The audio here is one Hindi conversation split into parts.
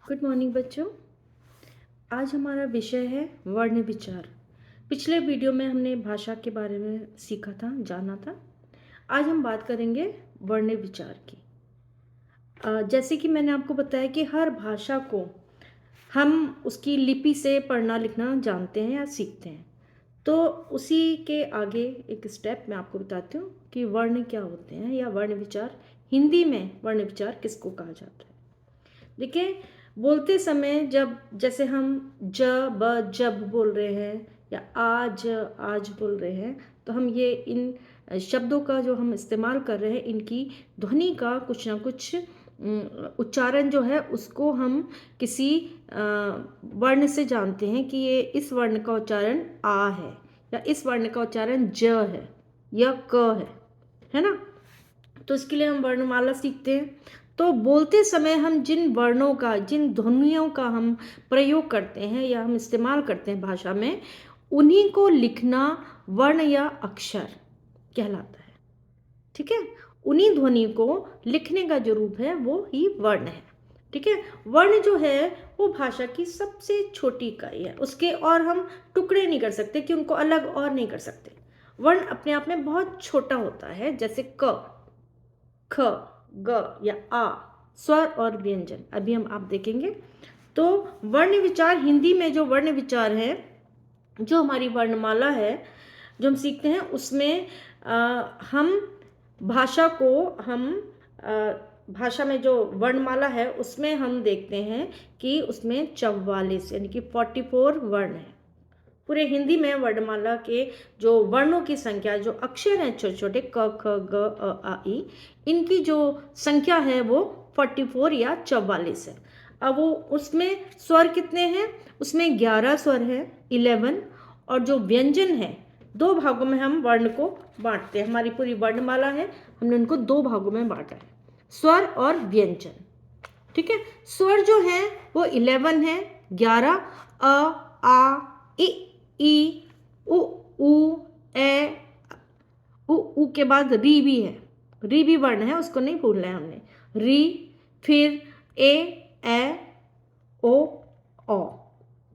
गुड मॉर्निंग बच्चों। आज हमारा विषय है वर्ण विचार। पिछले वीडियो में हमने भाषा के बारे में सीखा था, जाना था। आज हम बात करेंगे वर्ण विचार की। जैसे कि मैंने आपको बताया कि हर भाषा को हम उसकी लिपि से पढ़ना लिखना जानते हैं या सीखते हैं। तो उसी के आगे एक स्टेप मैं आपको बताती हूँ कि वर्ण क्या होते हैं या वर्ण विचार। हिंदी में वर्ण विचार किसको कहा जाता है। देखिए, बोलते समय जब जैसे हम ज ब जब बोल रहे हैं या आज आज बोल रहे हैं, तो हम ये इन शब्दों का जो हम इस्तेमाल कर रहे हैं, इनकी ध्वनि का कुछ ना कुछ उच्चारण जो है उसको हम किसी वर्ण से जानते हैं कि ये इस वर्ण का उच्चारण आ है या इस वर्ण का उच्चारण ज है या क है ना। तो इसके लिए हम वर्णमाला सीखते हैं। तो बोलते समय हम जिन वर्णों का, जिन ध्वनियों का हम प्रयोग करते हैं या हम इस्तेमाल करते हैं भाषा में, उन्हीं को लिखना वर्ण या अक्षर कहलाता है। ठीक है, उन्हीं ध्वनि को लिखने का जो रूप है वो ही वर्ण है। ठीक है, वर्ण जो है वो भाषा की सबसे छोटी इकाई है। उसके और हम टुकड़े नहीं कर सकते कि उनको अलग और नहीं कर सकते। वर्ण अपने आप में बहुत छोटा होता है, जैसे क, ख, ग या आ, स्वर और व्यंजन। अभी हम आप देखेंगे। तो वर्ण विचार, हिंदी में जो वर्ण विचार है, जो हमारी वर्णमाला है जो हम सीखते हैं, उसमें हम भाषा को हम भाषा में जो वर्णमाला है उसमें हम देखते हैं कि उसमें 44 यानी कि 44 वर्ण है। पूरे हिंदी में वर्णमाला के जो वर्णों की संख्या, जो अक्षर हैं छोटे छोटे क ख ग आ ई, इनकी जो संख्या है वो 44 या 44 है। अब वो उसमें स्वर कितने हैं? उसमें 11 स्वर है, 11। और जो व्यंजन है, दो भागों में हम वर्ण को बांटते हैं। हमारी पूरी वर्णमाला है, हमने उनको दो भागों में बांटा है, स्वर और व्यंजन। ठीक है, स्वर जो है वो 11 है, 11। अ, आ, ई, उ, ए, उ के बाद री भी है। री भी वर्ण है, उसको नहीं भूलना है हमने। री, फिर ए, ओ।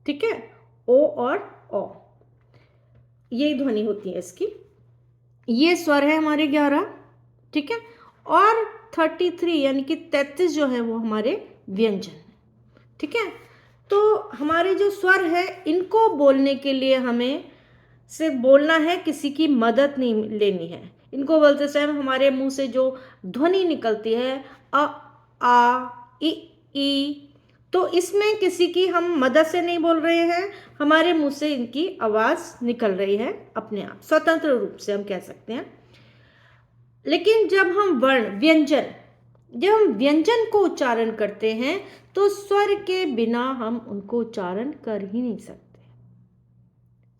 ठीक है, ओ और ओ, ये ध्वनि होती है इसकी। ये स्वर है हमारे 11। ठीक है, और 33 यानी कि 33 जो है वो हमारे व्यंजन है। ठीक है, तो हमारे जो स्वर है, इनको बोलने के लिए हमें सिर्फ बोलना है, किसी की मदद नहीं लेनी है। इनको बोलते समय हमारे मुंह से जो ध्वनि निकलती है, अ, आ, ई, तो इसमें किसी की हम मदद से नहीं बोल रहे हैं, हमारे मुंह से इनकी आवाज निकल रही है अपने आप, स्वतंत्र रूप से हम कह सकते हैं। लेकिन जब हम व्यंजन को उच्चारण करते हैं, तो स्वर के बिना हम उनको उच्चारण कर ही नहीं सकते।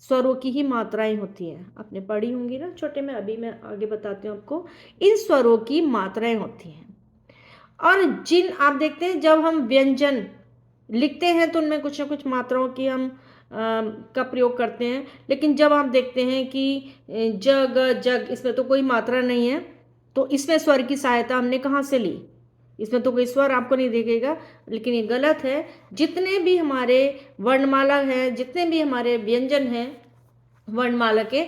स्वरों की ही मात्राएं होती हैं, आपने पढ़ी होंगी ना छोटे में। अभी मैं आगे बताती हूँ आपको। इन स्वरों की मात्राएं होती हैं, और जिन आप देखते हैं जब हम व्यंजन लिखते हैं तो उनमें कुछ ना कुछ मात्राओं की हम का प्रयोग करते हैं। लेकिन जब आप देखते हैं कि जग जग, इसमें तो कोई मात्रा नहीं है, तो इसमें स्वर की सहायता हमने कहाँ से ली? इसमें तो कोई स्वर आपको नहीं दिखेगा। लेकिन ये गलत है। जितने भी हमारे वर्णमाला हैं, जितने भी हमारे व्यंजन हैं वर्णमाला के,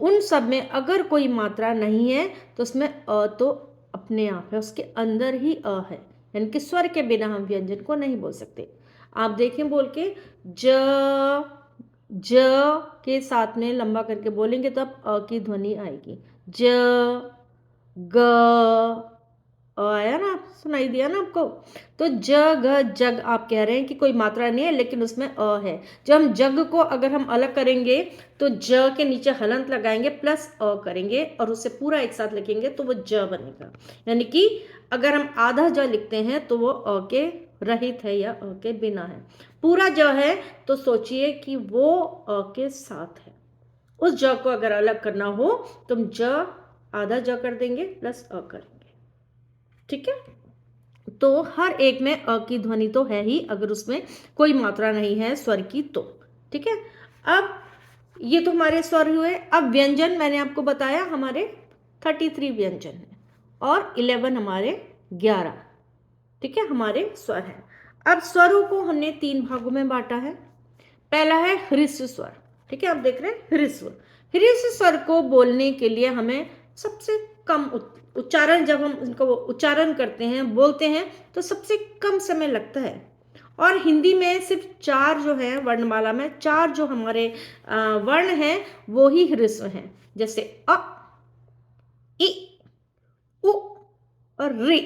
उन सब में अगर कोई मात्रा नहीं है तो उसमें अ तो अपने आप है, उसके अंदर ही अ है। यानी कि स्वर के बिना हम व्यंजन को नहीं बोल सकते। आप देखें बोल के, ज के साथ में लंबा करके बोलेंगे तो अब अ की ध्वनि आएगी। ज, ग, आया ना, सुनाई दिया ना आपको। तो जग जग आप कह रहे हैं कि कोई मात्रा नहीं है, लेकिन उसमें अ है। जब हम जग को अगर हम अलग करेंगे तो ज के नीचे हलंत लगाएंगे प्लस अ करेंगे और उससे पूरा एक साथ लिखेंगे तो वो ज बनेगा। यानी कि अगर हम आधा ज लिखते हैं तो वो अ के रहित है या अ के बिना है। पूरा ज है तो सोचिए कि वो अ के साथ है। उस ज को अगर अलग करना हो तो हम ज आधा ज कर देंगे प्लस अ करेंगे। ठीक है, तो हर एक में अ की ध्वनि तो है ही, अगर उसमें कोई मात्रा नहीं है स्वर की तो। ठीक है, अब ये तो हमारे स्वर हुए। अब व्यंजन मैंने आपको बताया हमारे 33 व्यंजन है और 11 हमारे 11। ठीक है, हमारे स्वर हैं। अब स्वरों को हमने 3 भागों में बांटा है। पहला है ह्रस्व स्वर, ठीक है, आप देख रहे हैं ह्रस्व। ह्रस्व स्वर को बोलने के लिए हमें सबसे कम उच्चारण, जब हम इनको उच्चारण करते हैं, बोलते हैं, तो सबसे कम समय लगता है। और हिंदी में सिर्फ 4 जो है वर्णमाला में 4 जो हमारे वर्ण हैं वो ही ह्रस्व हैं, जैसे अ, इ, उ और रि।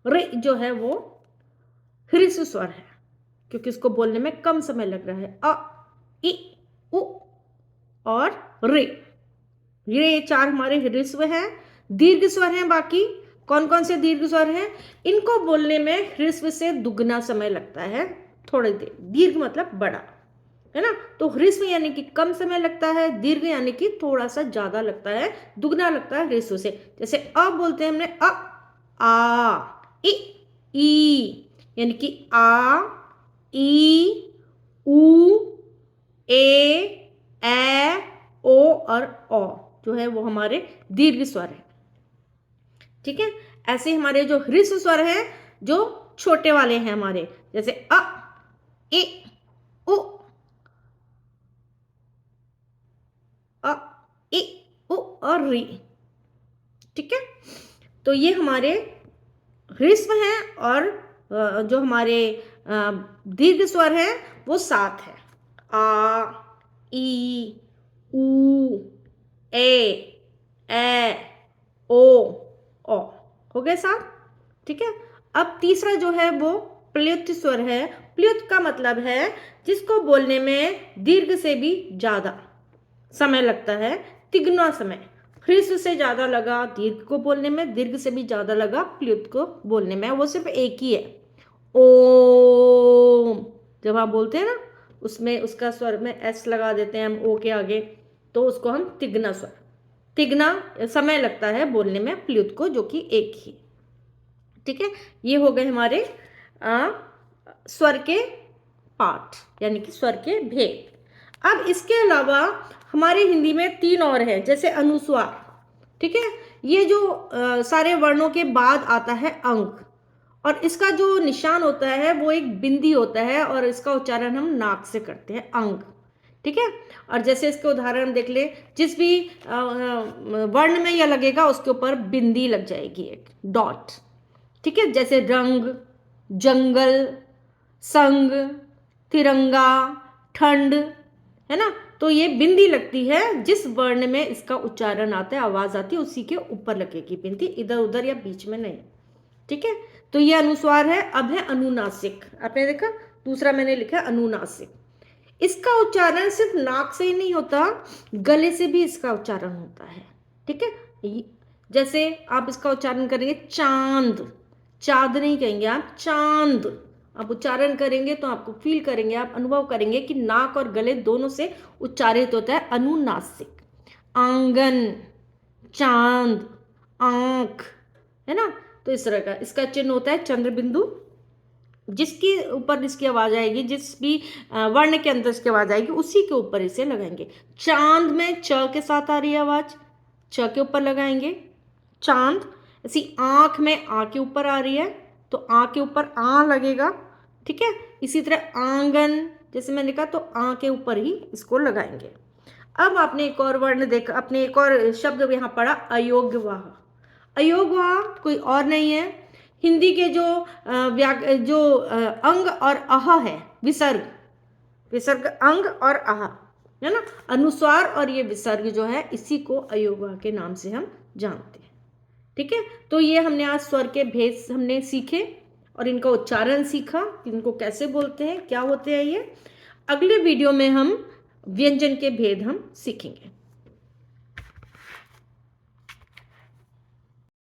रि जो है वो ह्रस्व स्वर है क्योंकि इसको बोलने में कम समय लग रहा है। अ, इ, उ और रे, ये 4 हमारे ह्रस्व हैं। दीर्घ स्वर हैं बाकी। कौन कौन से दीर्घ स्वर हैं? इनको बोलने में ह्रस्व से दुगना समय लगता है, थोड़ी देर। दीर्घ मतलब बड़ा, है ना। तो ह्रस्व यानी कि कम समय लगता है, दीर्घ यानी कि थोड़ा सा ज्यादा लगता है, दुगना लगता है ह्रस्व से। जैसे अ बोलते हैं हमने, अ, आ, ई यानी कि आ, ई, ऊ, ए, ओ और ओ जो है वो हमारे दीर्घ स्वर है, ठीक है। ऐसे हमारे जो ह्रस्व स्वर हैं जो छोटे वाले हैं हमारे, जैसे अ, ए, उ, अ, ए, उ और री, ठीक है। तो ये हमारे ह्रस्व हैं। और जो हमारे दीर्घ स्वर हैं वो 7 है। आ, ई, ऊ, ए, ओ, हो गए 7, ठीक है। अब तीसरा जो है वो प्लुत स्वर है। प्लुत का मतलब है जिसको बोलने में दीर्घ से भी ज्यादा समय लगता है, तिगुना समय। ह्रस्व से ज्यादा लगा दीर्घ को बोलने में, दीर्घ से भी ज्यादा लगा प्लुत को बोलने में। वो सिर्फ एक ही है, ओम। जब आप बोलते हैं ना, उसमें उसका स्वर में एस लगा देते हैं हम ओ के आगे, तो उसको हम तिगना स्वर, तिगना समय लगता है बोलने में प्लुत को, जो कि एक ही, ठीक है। ये हो गए हमारे स्वर के पाठ, यानी कि स्वर के भेद। अब इसके अलावा हमारे हिंदी में 3 और है, जैसे अनुस्वार, ठीक है। ये जो सारे वर्णों के बाद आता है अंक, और इसका जो निशान होता है वो एक बिंदी होता है, और इसका उच्चारण हम नाक से करते हैं, अंग, ठीक है। और जैसे इसके उदाहरण देख ले, जिस भी वर्ण में यह लगेगा उसके ऊपर बिंदी लग जाएगी, एक डॉट, ठीक है। जैसे रंग, जंगल, संग, तिरंगा, ठंड, है ना। तो ये बिंदी लगती है, जिस वर्ण में इसका उच्चारण आता है, आवाज आती है, उसी के ऊपर लगेगी बिंदी, इधर उधर या बीच में नहीं, ठीक है। तो ये अनुस्वार है। अब है अनुनासिक, आपने देखा, दूसरा मैंने लिखा अनुनासिक। इसका उच्चारण सिर्फ नाक से ही नहीं होता, गले से भी इसका उच्चारण होता है, ठीक है। जैसे आप इसका उच्चारण करेंगे चांद, चांद नहीं कहेंगे आप, चांद। आप उच्चारण करेंगे तो आपको फील करेंगे, आप अनुभव करेंगे कि नाक और गले दोनों से उच्चारित होता है अनुनासिक। आंगन, चांद, आंख, है ना। तो इस तरह का इसका चिन्ह होता है चंद्र बिंदु। जिसके ऊपर इसकी आवाज आएगी, जिस भी वर्ण के अंदर इसकी आवाज आएगी, उसी के ऊपर इसे लगाएंगे। चांद में च के साथ आ रही है आवाज, च के ऊपर लगाएंगे चांद। ऐसी आंख में आ के ऊपर आ रही है, तो आ के ऊपर आ लगेगा, ठीक है। इसी तरह आंगन, जैसे मैंने कहा, तो आ के ऊपर ही इसको लगाएंगे। अब आपने एक और वर्ण देखा, आपने एक और शब्द यहाँ पढ़ा, अयोग्यवाह। अयोग्यवाह कोई और नहीं है, हिंदी के जो अंग और अह है, विसर्ग, विसर्ग अंग और अह, है ना, अनुस्वार और ये विसर्ग जो है, इसी को अयोग्यवाह के नाम से हम जानते हैं, ठीक है। तो ये हमने आज स्वर के भेद हमने सीखे और इनका उच्चारण सीखा, इनको कैसे बोलते हैं, क्या होते हैं ये। अगले वीडियो में हम व्यंजन के भेद हम सीखेंगे।